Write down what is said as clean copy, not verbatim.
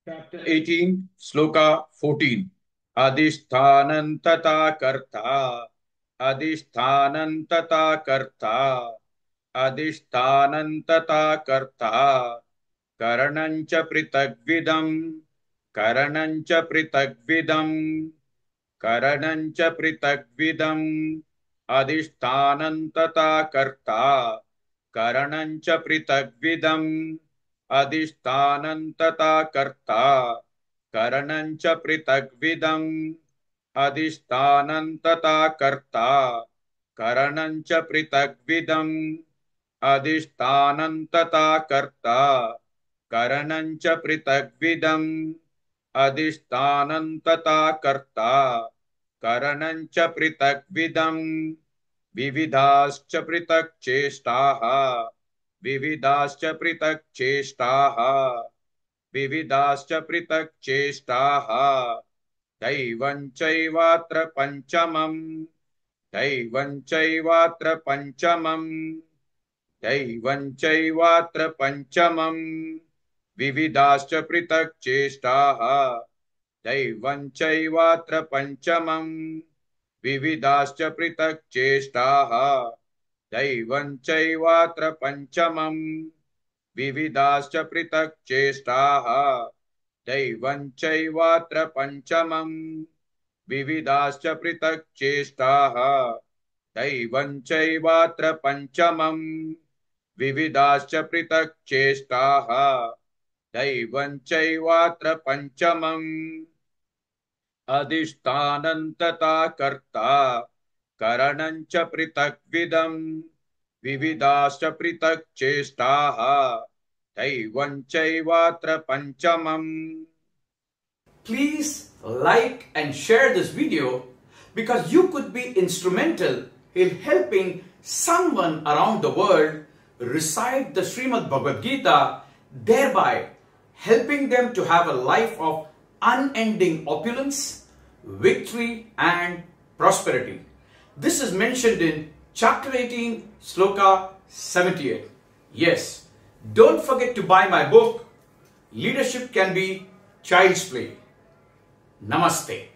Chapter 18, Sloka 14. Adhishthanantata karta, Adhishthanantata karta, Adhishthanantata karta, Karanancha pritagvidam, Karanancha pritagvidam, Karanancha pritagvidam, Adhishthanantata karta, Karanancha pritagvidam, Adhishthanantata karta, Karananच pritagvidam, Adhishthanantata karta, Karananच pritagvidam, Adhishthanantata karta, Karananच pritagvidam, Adhishthanantata karta, Karananच pritagvidam, विविधाश्च पृथक् चेष्टाः विविधाश्च पृथक् चेष्टाः विविधाश्च पृथक् चेष्टाः दैवं चैवात्र पञ्चमम् दैवं चैवात्र पञ्चमम् दैवं चैवात्र पञ्चमम् विविधाश्च पृथक् चेष्टाः दैवं चैवात्र पञ्चमम् विविधाश्च पृथक् चेष्टाः दैवं चैवात्र पञ्चमम् विविधाश्च पृथक् चेष्टाः दैवं चैवात्र पञ्चमम् विविधाश्च पृथक् चेष्टाः दैवं चैवात्र पञ्चमम् विविधाश्च पृथक् चेष्टाः दैवं चैवात्र पञ्चमम् अधिष्ठानन्तता कर्ता करणञ्च पृथग्विदम् विविधाश्च पृथक् चेष्टाः दैवं चैवात्र पञ्चमम्. Please like and share this video because you could be instrumental in helping someone around the world recite the Srimad Bhagavad Gita, thereby helping them to have a life of unending opulence, victory and prosperity. This is mentioned in chapter 18, sloka 78. Yes, don't forget to buy my book, Leadership Can Be Child's Play. Namaste.